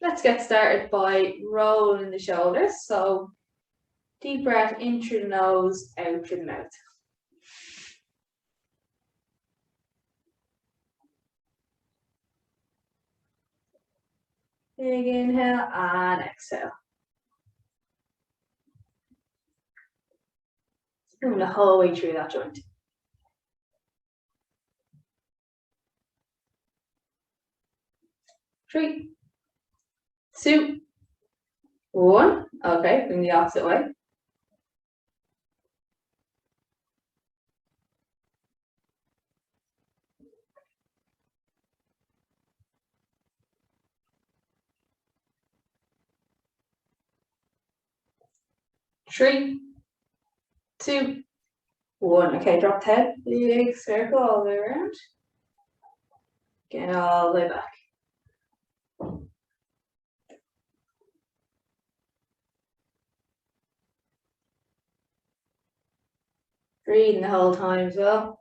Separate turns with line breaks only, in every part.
Let's get started by rolling the shoulders. So deep breath in through the nose, out through the mouth. Big inhale and exhale. Moving the whole way through that joint. Three, two, one. Okay, bring the opposite way. Three, two, one. Okay, drop the head. Big circle all the way around. Get all the way back. Breathing the whole time as well.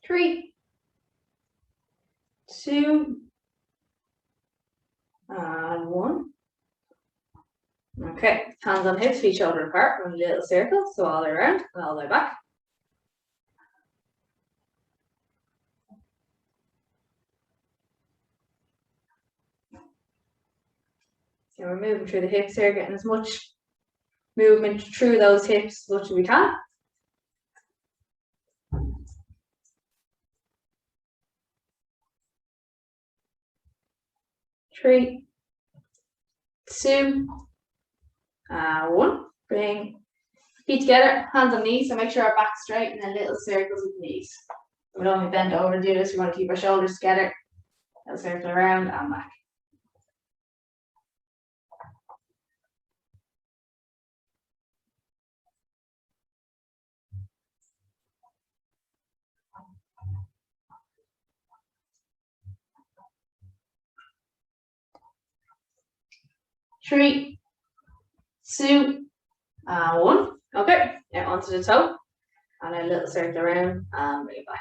Three, two, and one. Okay, hands on hips, feet shoulder apart, run a little circle, so all the way around and all the way back. And we're moving through the hips here, getting as much movement through those hips as much as we can. Three, two, one. Bring feet together, hands on knees, so make sure our back's straight and then little circles with the knees. We don't want to bend over to do this, we want to keep our shoulders together. Little circle around and back. Three, two, one. Okay, now onto the toe. And a little circle around and bring it back.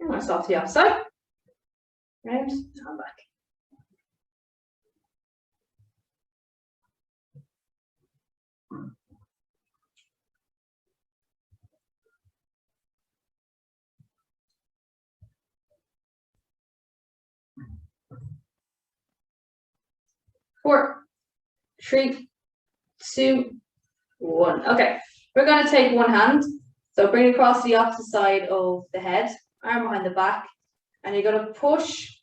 And we'll stop the opposite side. Round and back. Four, three, two, one. Okay, we're going to take one hand. So bring it across the opposite side of the head, arm behind the back, and you're going to push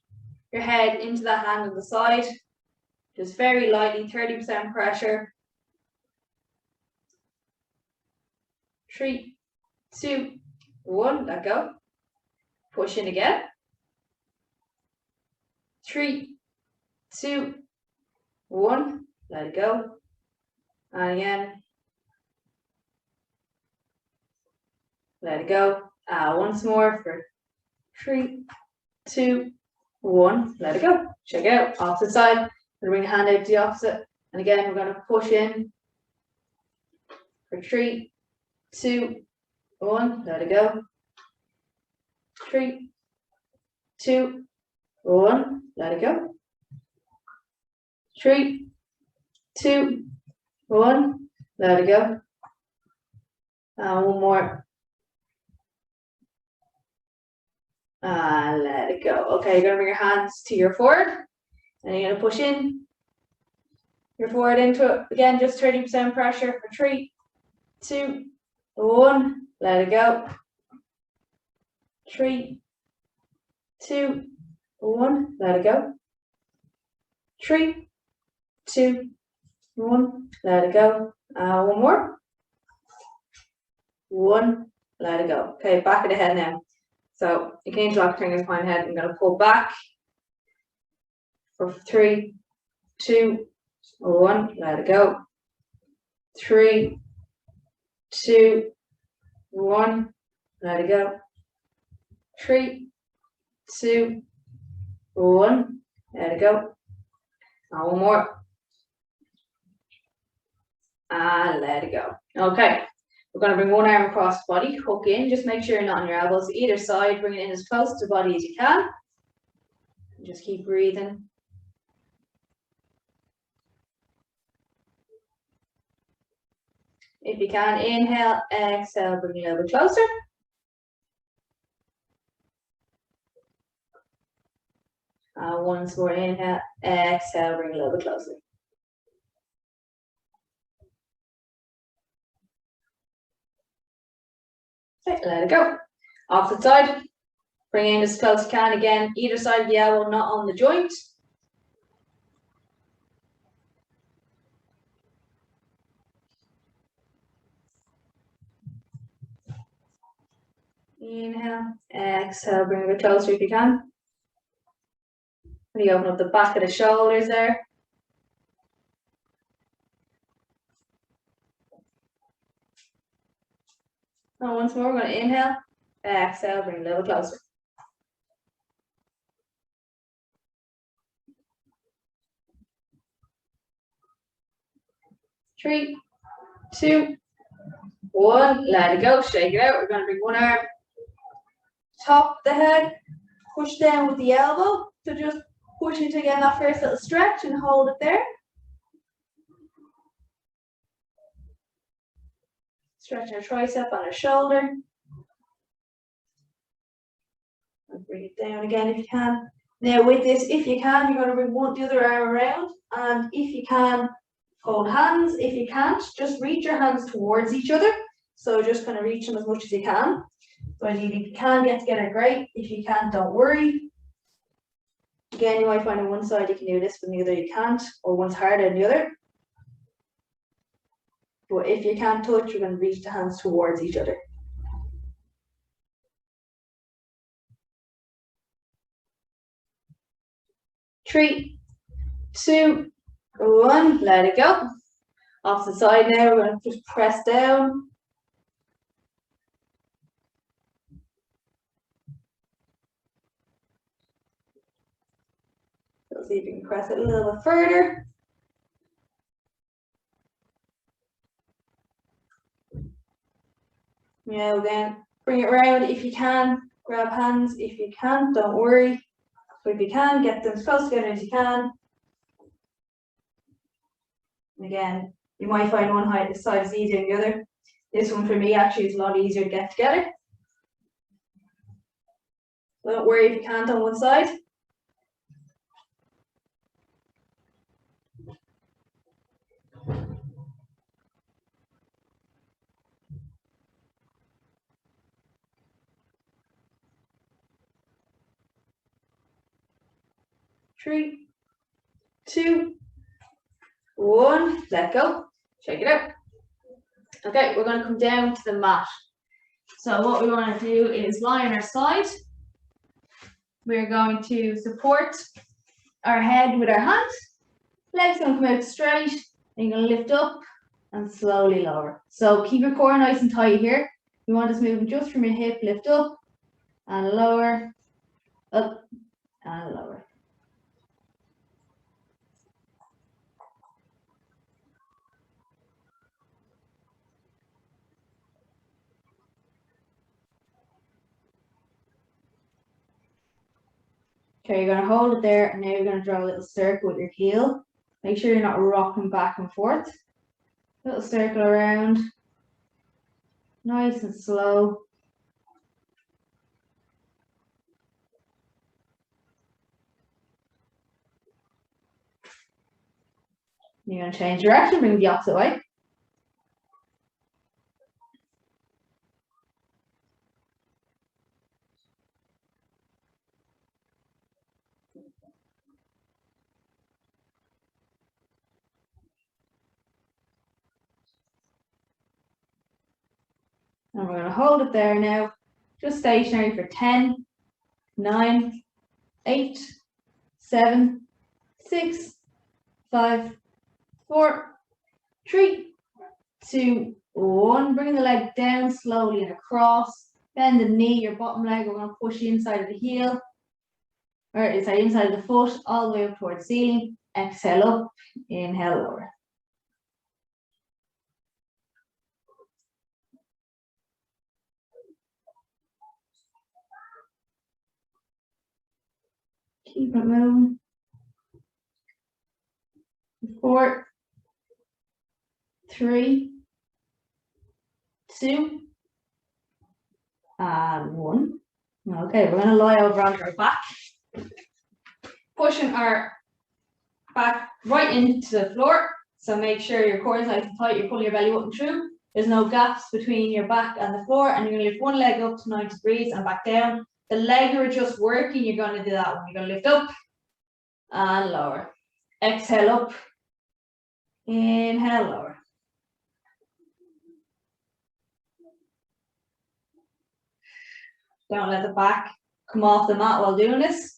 your head into that hand on the side. Just very lightly, 30% pressure. 3, 2, 1, let go. Push in again. 3, 2, 1, let it go. And again. Let it go. Once more for 3, 2, 1, let it go. Check it out, opposite side. We're going to bring a hand out to the opposite. And again, we're going to push in for 3, 2, 1, let it go. 3, 2, 1, let it go. 3, 2, 1, let it go. One more. Let it go. Okay, you're going to bring your hands to your forward. And you're going to push in your forward into it. Again, just 30% pressure for 3, 2, 1. Let it go. 3, 2, 1. Let it go. 3, 2, 1. Let it go. One more. 1. Let it go. Okay, back of the head now. So you can interlock fingers behind the head. I'm going to pull back. For 3, 2, 1, let it go. 3, 2, 1, let it go. 3, 2, 1, let it go. Now one more. And let it go. Okay, we're going to bring one arm across the body, hook in, just make sure you're not on your elbows either side, bring it in as close to the body as you can. Just keep breathing. If you can, inhale, exhale, bring it a little bit closer. Once more, inhale, exhale, bring it a little bit closer. Okay, let it go. Opposite side, bring in as close as you can again, either side of the elbow, not on the joint. Inhale, exhale, bring it a bit closer if you can. Really open up the back of the shoulders there. And once more, we're going to inhale, exhale, bring it a little closer. Three, 2, 1, let it go, shake it out. We're going to bring one arm top the head, push down with the elbow. So just push into again that first little stretch and hold it there. Stretch our tricep on our shoulder. And bring it down again if you can. Now with this, if you can, you're going to bring the other arm around, and if you can, hold hands. If you can't, just reach your hands towards each other. So just kind of reach them as much as you can. So if you can get together, great. If you can't, don't worry. Again, you might find on one side you can do this, but on the other you can't, or one's harder than the other. But if you can't touch, you're going to reach the hands towards each other. Three, 2, 1, let it go. Opposite side now, we're going to just press down. So see if you can press it a little bit further. Now again, bring it around if you can. Grab hands. If you can't, don't worry. But if you can, get them as close together as you can. And again, you might find one side is easier than the other. This one for me actually is a lot easier to get together. So don't worry if you can't on one side. Three, 2, 1, let go. Shake it out. Okay, we're going to come down to the mat. So what we want to do is lie on our side. We're going to support our head with our hands. Legs going to come out straight. And you're going to lift up and slowly lower. So keep your core nice and tight here. You want this movement just from your hip, lift up and lower, up and lower. Okay, you're going to hold it there, and now you're going to draw a little circle with your heel. Make sure you're not rocking back and forth. Little circle around. Nice and slow. You're going to change direction, bring it the opposite way. And we're going to hold it there now, just stationary for 10, 9, 8, 7, 6, 5, 4, 3, 2, 1. Bring the leg down slowly and across. Bend the knee, your bottom leg. We're going to push the inside of the heel, or inside of the foot, all the way up towards ceiling. Exhale up, inhale lower. Keep it moving. 4, 3, 2, and 1. Okay, we're going to lie over onto our back, pushing our back right into the floor. So make sure your core is nice and tight. You're pulling your belly button through. There's no gaps between your back and the floor, and you're going to lift one leg up to 90 degrees and back down. The leg you're just working, you're going to do that one. You're going to lift up and lower. Exhale up. Inhale, lower. Don't let the back come off the mat while doing this.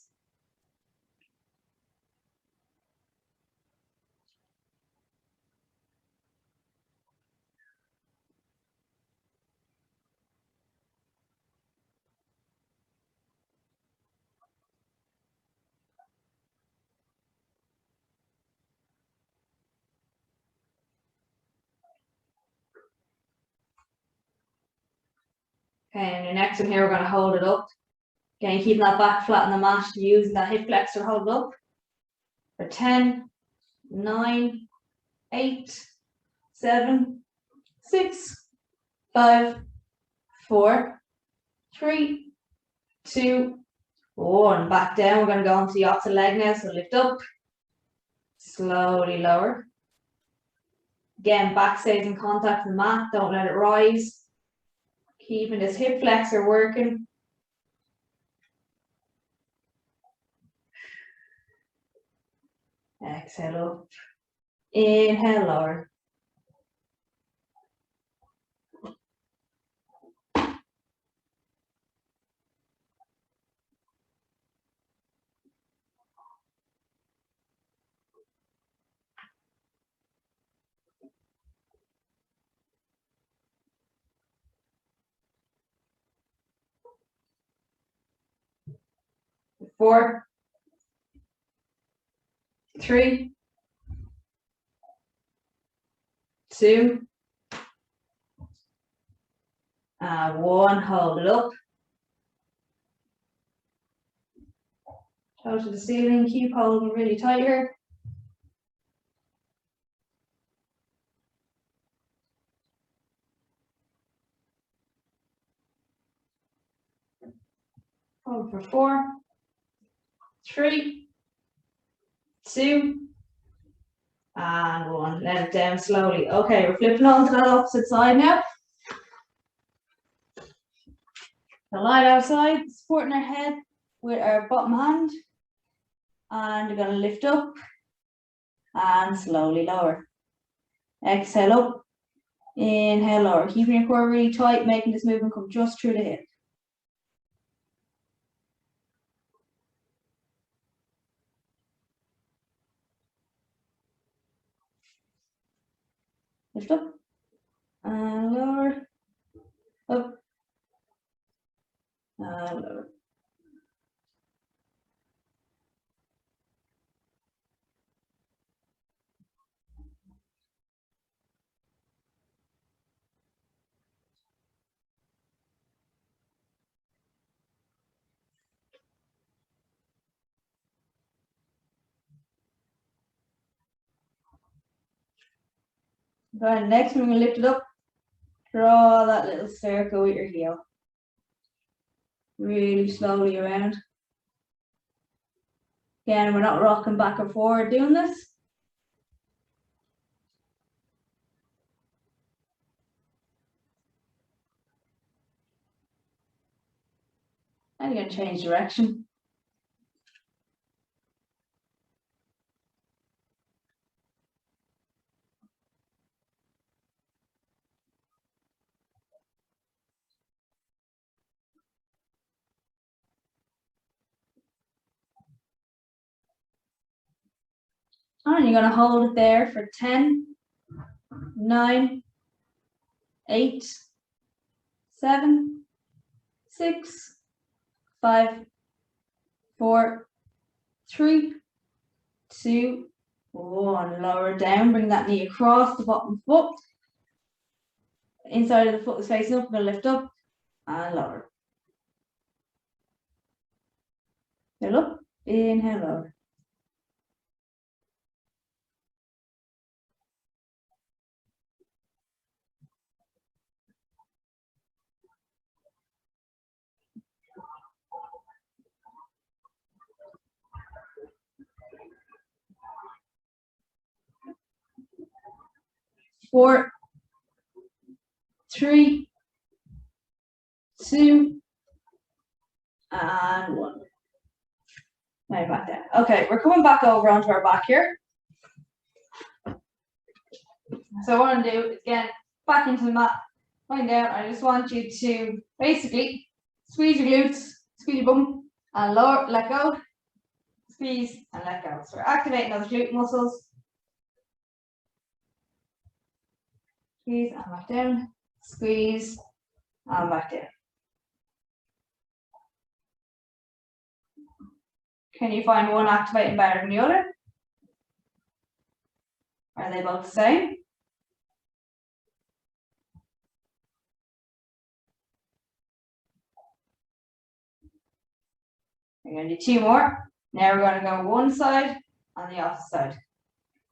Okay, and your next one here, we're going to hold it up. Again, keeping that back flat on the mat, using that hip flexor, hold it up. For 10, 9, 8, 7, 6, 5, 4, 3, 2, 1. Back down. We're going to go onto the opposite leg now. So lift up, slowly lower. Again, back stays in contact with the mat. Don't let it rise. Keeping this hip flexor working. Exhale up. Inhale, lower. Four, 3, 2, and 1. Hold it up. Toe to the ceiling. Keep holding really tight here. Hold for 4, 3, 2, and 1. Let it down slowly. Okay, we're flipping on to that opposite side now. So lie outside, supporting our head with our bottom hand. And you're going to lift up and slowly lower. Exhale up. Inhale, lower. Keeping your core really tight, making this movement come just through the hip. Lift up and lower, up and lower. Right, next we're going to lift it up. Draw that little circle with your heel. Really slowly around. Again, we're not rocking back and forward doing this. And you're going to change direction. And you're going to hold it there for 10, 9, 8, 7, 6, 5, 4, 3, 2, 1. Lower down, bring that knee across the bottom foot. Inside of the foot is facing up, we're going to lift up and lower. Fill up, inhale, lower. Four, 3, 2, and 1. Now back down. Okay, we're coming back over onto our back here. So what I'm going to do is again, back into the mat, lying down. I just want you to basically squeeze your glutes, squeeze your bum, and lower, let go, squeeze, and let go. So we're activating those glute muscles. Squeeze and back down, squeeze and back down. Can you find one activating better than the other? Are they both the same? We're going to do 2 more. Now we're going to go one side on the opposite side.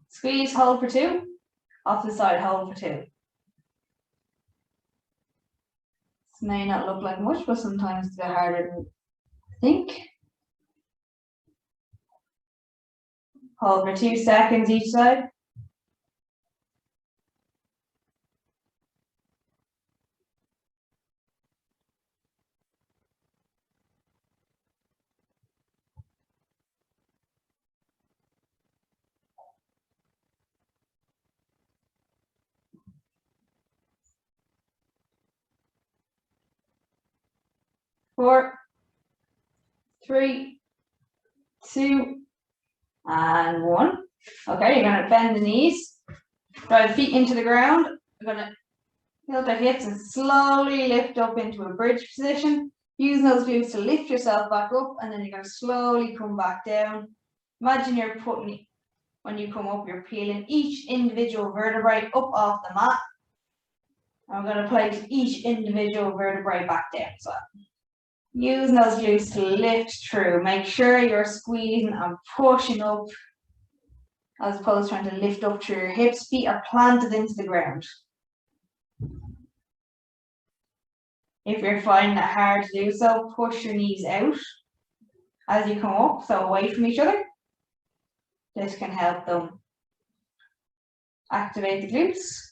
Squeeze, hold for 2. Opposite side, hold for 2. This may not look like much, but sometimes it's a bit harder than I think. Hold for 2 seconds each side. Four, 3, 2, and 1. Okay, you're going to bend the knees, drive the feet into the ground. You're going to tilt the hips and slowly lift up into a bridge position. Using those glutes to lift yourself back up, and then you're going to slowly come back down. Imagine you're putting, when you come up, you're peeling each individual vertebrae up off the mat. And we're going to place each individual vertebrae back down. So using those glutes to lift through. Make sure you're squeezing and pushing up as opposed to trying to lift up through your hips. Feet are planted into the ground. If you're finding it hard to do so, push your knees out as you come up, so away from each other. This can help them activate the glutes.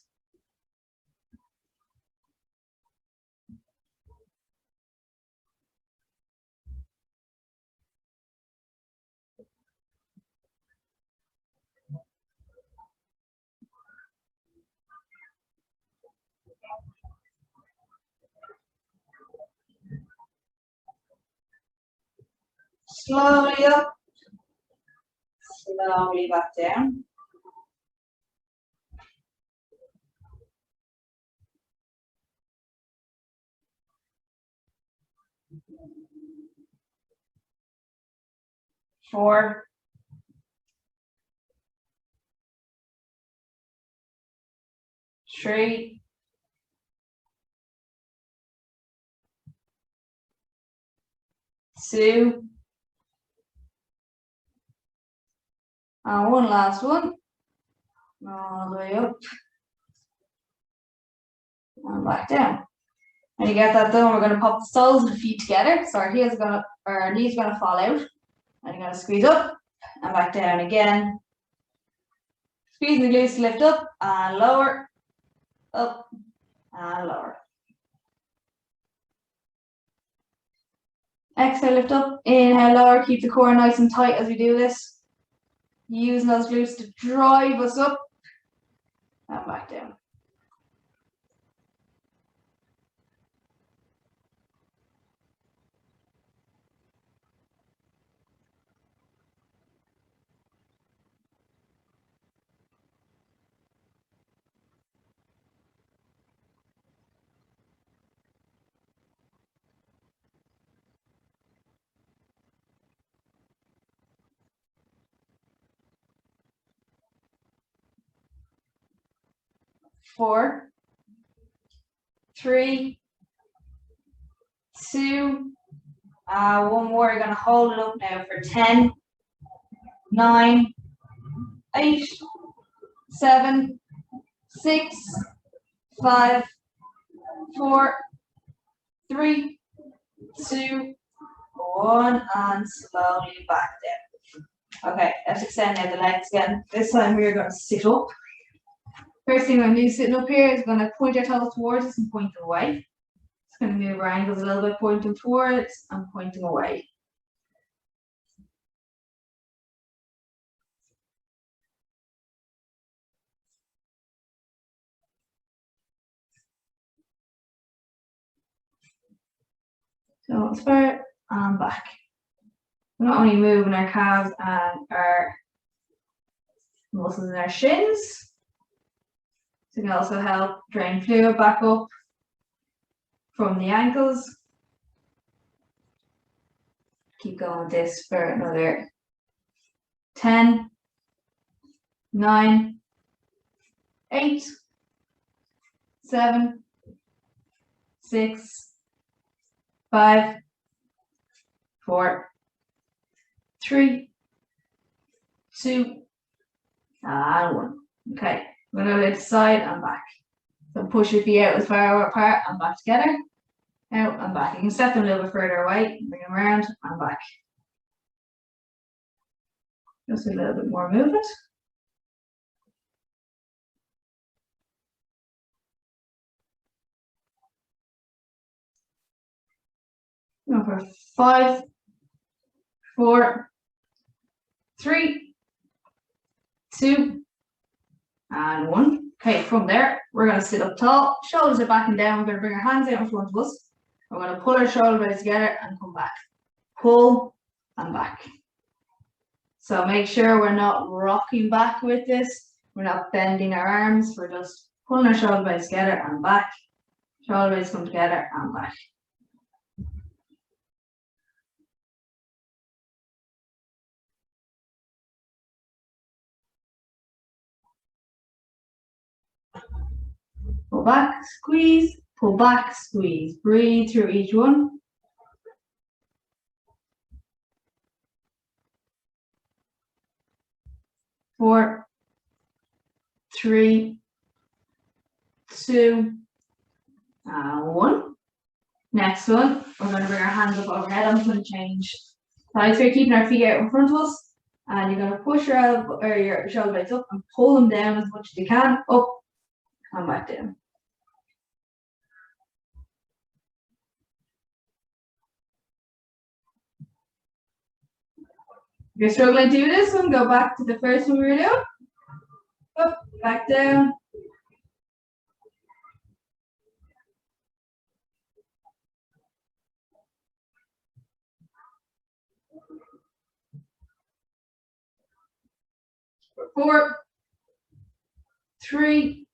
Slowly up, slowly back down. Four, 3, 2, and one last one. All the way up and back down. When you get that done, we're going to pop the soles of the feet together. So our knees are going to fall out. And you're going to squeeze up and back down again. Squeeze the glutes to lift up and lower, up and lower. Exhale, lift up, inhale, lower. Keep the core nice and tight as we do this. Using those glutes to drive us up and back down. 4, 3, 2, one more. You're going to hold it up now for 10, 9, 8, 7, 6, 5, 4, 3, 2, 1, and slowly back down. Okay, let's extend now the legs again. This time we're going to sit up. First thing I'm going to do sitting up here is going to point our toes towards us and point them away. It's going to move our ankles a little bit, pointing towards and pointing away. So it's forward and back. We're not only moving our calves and our muscles in our shins, so it can also help drain fluid back up from the ankles. Keep going with this for another 10, 9, 8, 7, 6, 5, 4, 3, 2, and 1. Okay, we're going to go to the side and back. So push your feet out as far apart and back together. Out and back. You can step them a little bit further away, bring them around and back. Just a little bit more movement. Number 5, 4, 3, 2, and 1. Okay, from there, we're going to sit up tall, shoulders are back and down. We're going to bring our hands out in front of us. We're going to pull our shoulder blades together and come back. Pull and back. So make sure we're not rocking back with this. We're not bending our arms. We're just pulling our shoulder blades together and back. Shoulder blades come together and back. Pull back, squeeze, pull back, squeeze. Breathe through each one. Four, 3, 2, and 1. Next one, we're going to bring our hands up overhead. I'm going to change sides. We're keeping our feet out in front of us, and you're going to push your elbow or your shoulder blades up and pull them down as much as you can. Up and back down. If you're struggling to do this one, go back to the first one we were doing. Up, back down. Four, 3,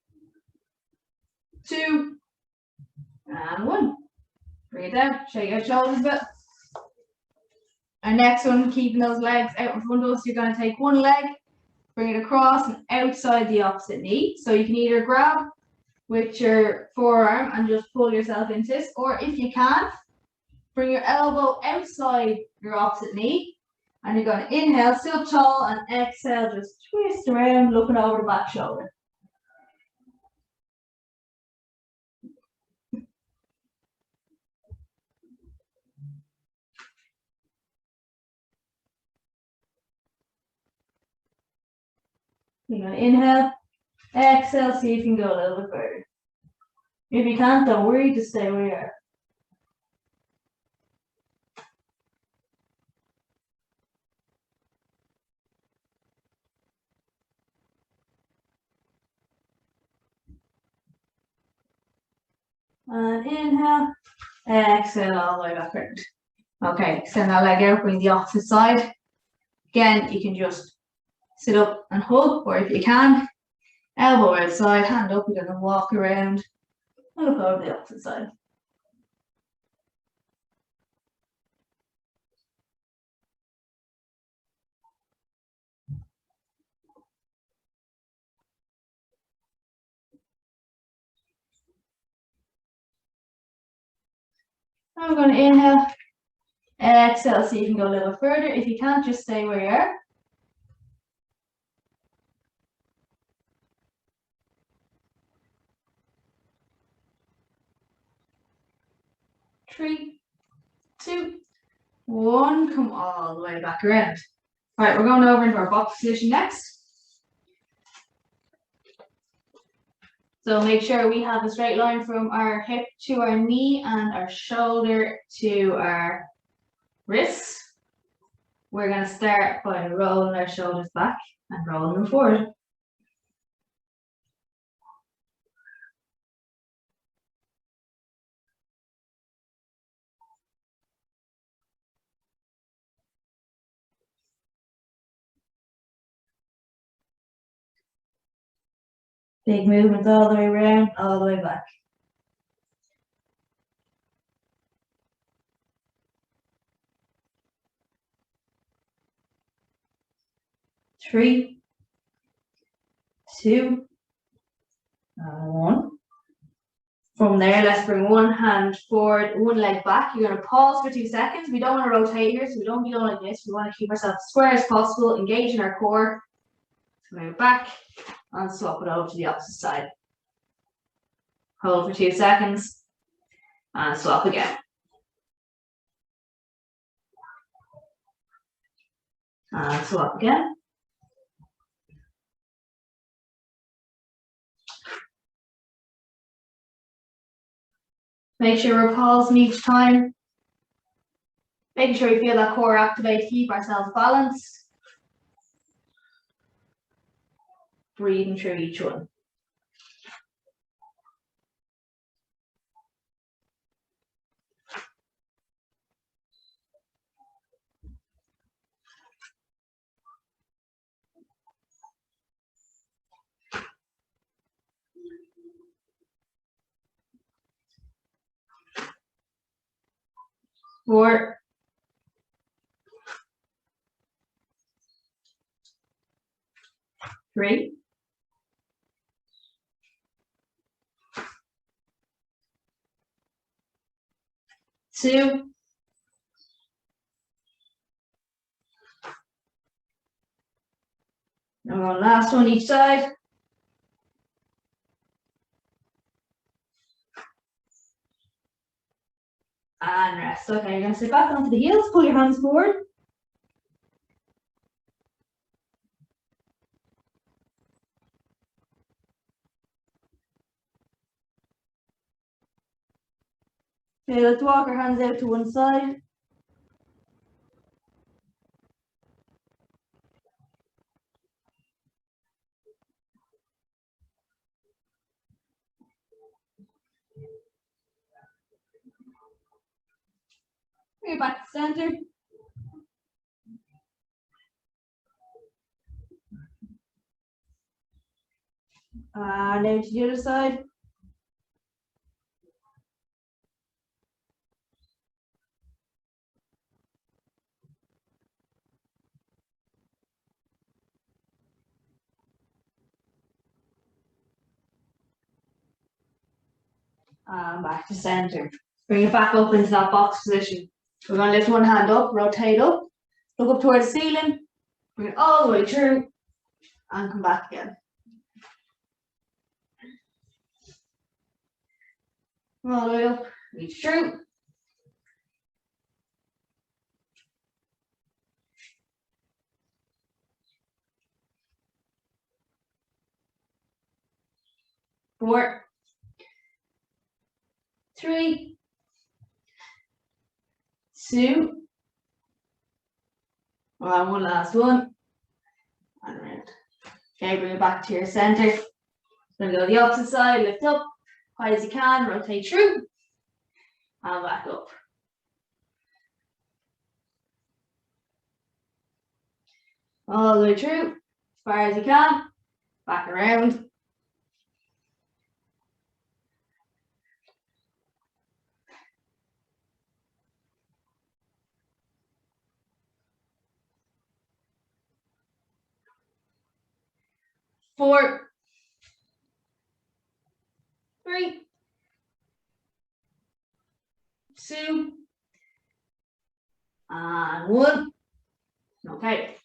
2, and 1. Bring it down, shake your shoulders a bit. Our next one, keeping those legs out in front of us, you're going to take one leg, bring it across and outside the opposite knee. So you can either grab with your forearm and just pull yourself into this, or if you can, bring your elbow outside your opposite knee. And you're going to inhale, still tall, and exhale, just twist around, looking over the back shoulder. You're going to inhale, exhale, see if you can go a little bit further. If you can't, don't worry, just stay where you are. And inhale, exhale all the way back around. Okay, extend that leg out, bring the opposite side. Again, you can just sit up and hug, or if you can, elbow outside, hand up, you're going to walk around and look over the opposite side. Now we're going to inhale, exhale, so you can go a little further. If you can't, just stay where you are. Three, two, one. Come all the way back around. All right, we're going over into our box position next. So make sure we have a straight line from our hip to our knee and our shoulder to our wrists. We're going to start by rolling our shoulders back and rolling them forward. Big movements all the way around, all the way back. Three, two, and one. From there, let's bring one hand forward, one leg back. You're going to pause for 2 seconds. We don't want to rotate here, so we don't be going like this. We want to keep ourselves as square as possible, engage in our core. Move back and swap it over to the opposite side. Hold for 2 seconds and swap again. And swap again. Make sure we're pausing each time. Making sure we feel that core activate, keep ourselves balanced. Breathing through each one. Four, three, two, and one last one each side. And rest. Okay, you're going to sit back onto the heels, pull your hands forward. Okay, let's walk our hands out to one side. Bring it back to center. And now to the other side. And back to center. Bring it back up into that box position. We're going to lift one hand up, rotate up, look up towards the ceiling, bring it all the way through, and come back again. All the way up, reach through. Four, three, two, and one last one, and around. Okay, bring it back to your center. Then go the opposite side, lift up, high as you can, rotate through, and back up. All the way through, as far as you can, back around. Four, three, 2, and 1. Okay,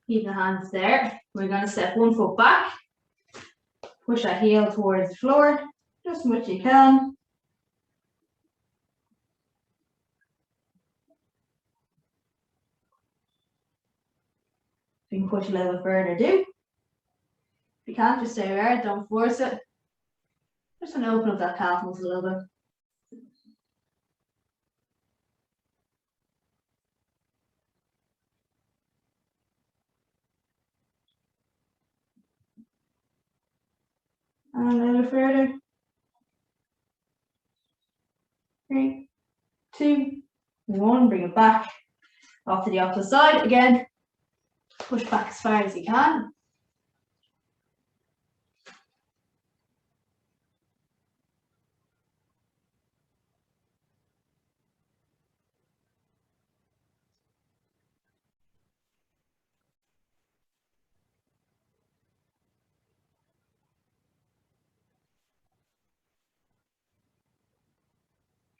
keep the hands there. We're going to step 1 foot back, push our heel towards the floor, just as much as you can. If you can push a little bit further, do. If you can't, just stay there, don't force it. Just want to open up that calf muscle a little bit. And a little further. 3, 2, 1. Bring it back off to the opposite side. Again, push back as far as you can.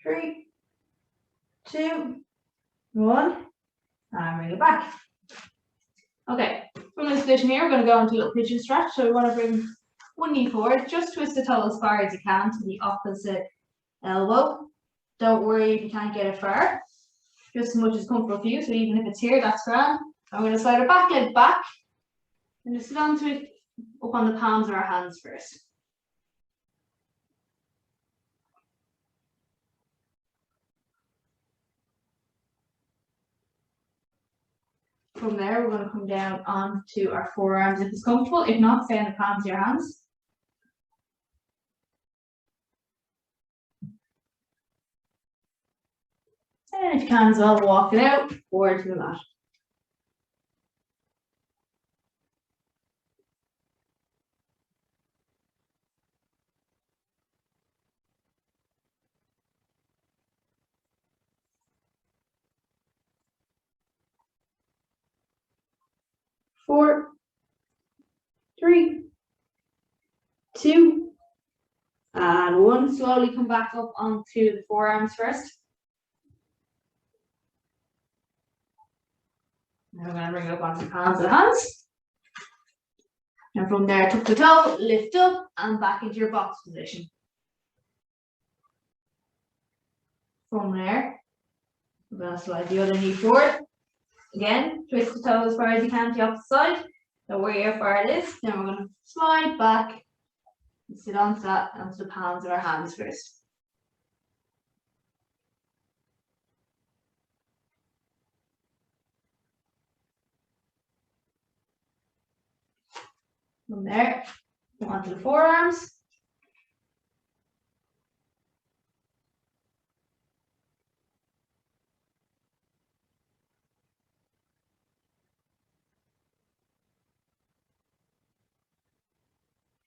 Three, 2, 1, and bring it back. Okay, from this position here, we're going to go into a little pigeon stretch. So we want to bring one knee forward, just twist the toe as far as you can to the opposite elbow. Don't worry if you can't get it far, just as much as comfortable for you. So even if it's here, that's grand. I'm going to slide our back leg back and just sit onto it up on the palms of our hands first. From there, we're going to come down onto our forearms if it's comfortable. If not, stay on the palms of your hands. And if you can as well, walk it out forward to the mat. Four, 3, 2, and 1. Slowly come back up onto the forearms first. Now we're going to bring it up onto the palms of the hands. And from there, tuck the toe, lift up, and back into your box position. From there, we're going to slide the other knee forward. Again, twist the toe as far as you can to the opposite side. Don't worry how far it is. Then we're going to slide back and sit onto that, onto the palms of our hands first. From there, onto the forearms.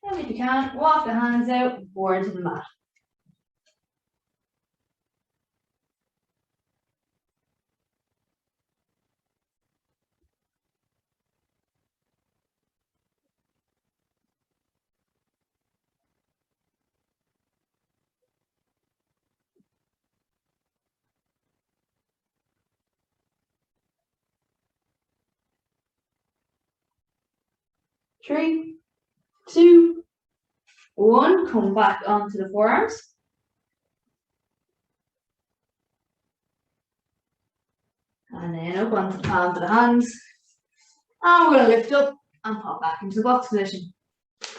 And if you can, walk the hands out and forward to the mat. Three, 2, 1. Come back onto the forearms. And then up onto the palms of the hands. And we're going to lift up and pop back into the box position.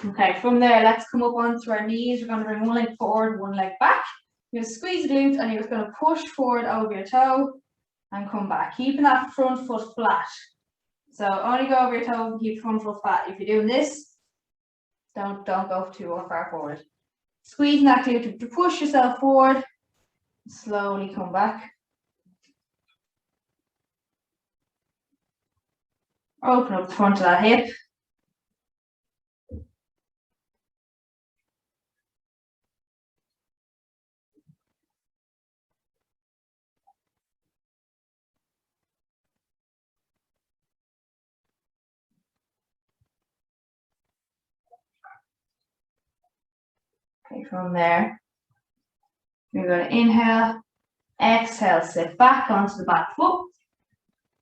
Okay, from there, let's come up onto our knees. We're going to bring one leg forward, one leg back. You're going to squeeze the glute and you're just going to push forward over your toe and come back, keeping that front foot flat. So only go over your toe and keep the front foot flat. If you're doing this, don't go too far forward. Squeezing that glute to push yourself forward. Slowly come back. Open up the front of that hip. Okay, from there, you're going to inhale Exhale, sit back onto the back foot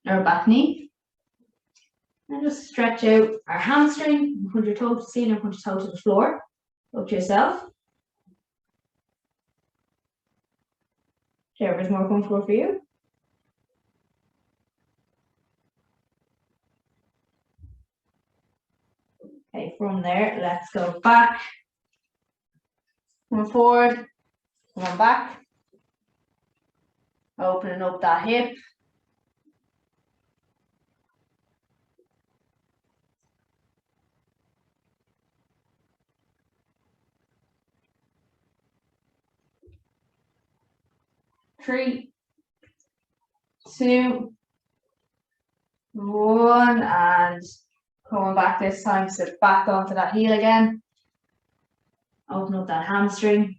or back knee. And just stretch out our hamstring. Put your toe to the ceiling, put your toe to the floor. Up to yourself. Whichever is more comfortable for you. Okay, from there, let's go back. Come forward, come on back. Opening up that hip. Three, two, one, and coming back this time, sit back onto that heel again. Open up that hamstring.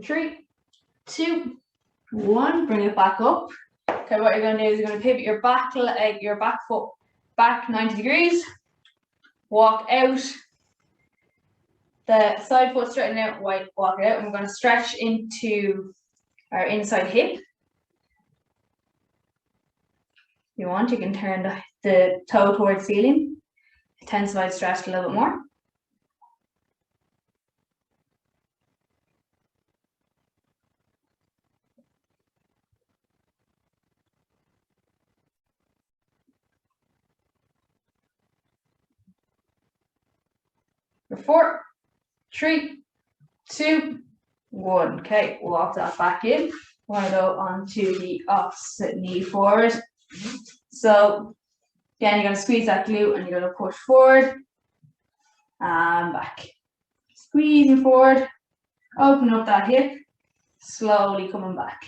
Three, two, one, bring it back up. Okay, what you're going to do is you're going to pivot your back leg, your back foot back 90 degrees. Walk out. The side foot straighten out, walk it out. And we're going to stretch into our inside hip. If you want, you can turn the toe towards the ceiling. Intensify stretch a little bit more. For 4, 3, 2, 1. Okay, walk that back in. Want to go onto the opposite knee forward. So again, you're going to squeeze that glute and you're going to push forward and back. Squeezing forward, open up that hip, slowly coming back.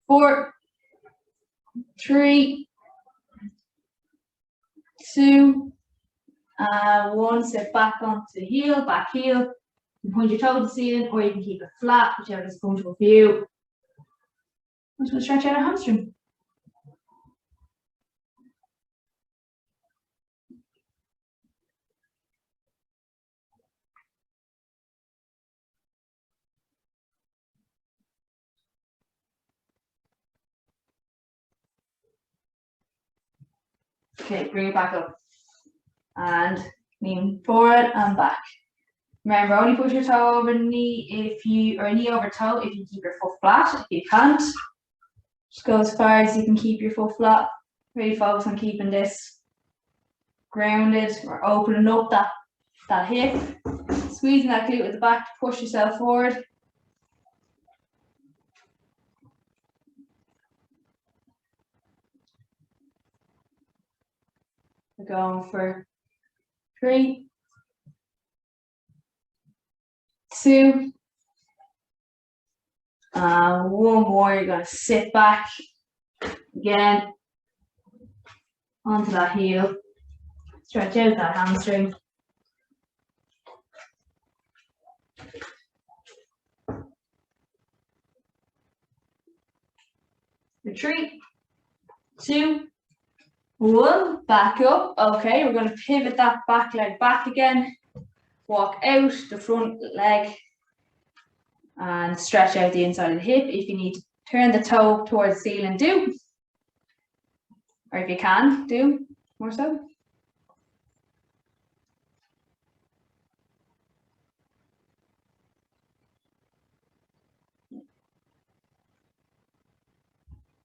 Four, 3, 2, 1. Sit back onto the heel, back heel. You can point your toe to the ceiling, or you can keep it flat, whichever is comfortable for you. I'm just going to stretch out our hamstring. Okay, bring it back up. And lean forward and back. Remember, only push your toe over knee or knee over toe if you keep your foot flat. If you can't, just go as far as you can keep your foot flat. Really focus on keeping this grounded or opening up that hip. Squeezing that glute at the back to push yourself forward. We're going for 3, 2, and 1 more. You're going to sit back again onto that heel. Stretch out that hamstring. Retreat. 2, 1. Back up. Okay, we're going to pivot that back leg back again. Walk out the front leg and stretch out the inside of the hip. If you need to turn the toe towards the ceiling, do. Or if you can, do more so.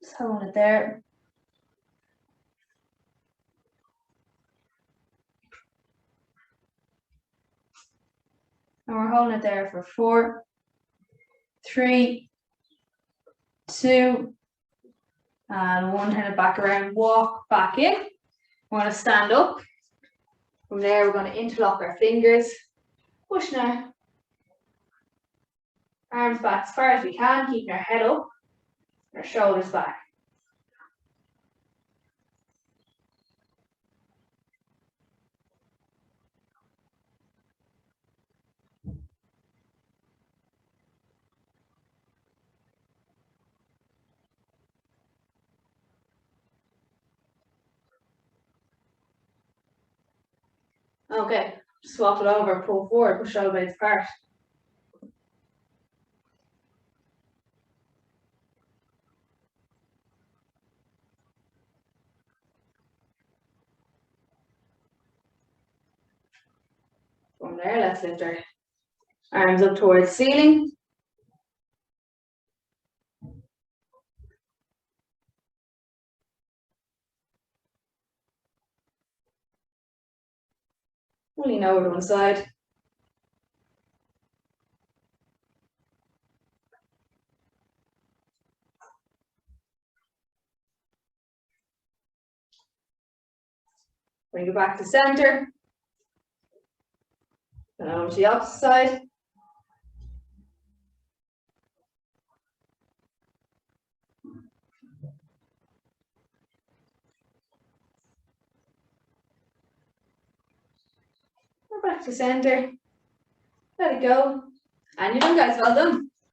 Just hold it there. And we're holding it there for 4, 3, 2, and 1. Turn it back around, walk back in. We want to stand up. From there, we're going to interlock our fingers. Push now. Arms back as far as we can, keeping our head up, our shoulders back. Okay, swap it over, pull forward, push shoulder blades apart. From there, let's lift our arms up towards the ceiling. Lean over to one side. Bring it back to center. And over to the opposite side. We're back to center. Let it go. And you're done, guys. Well done.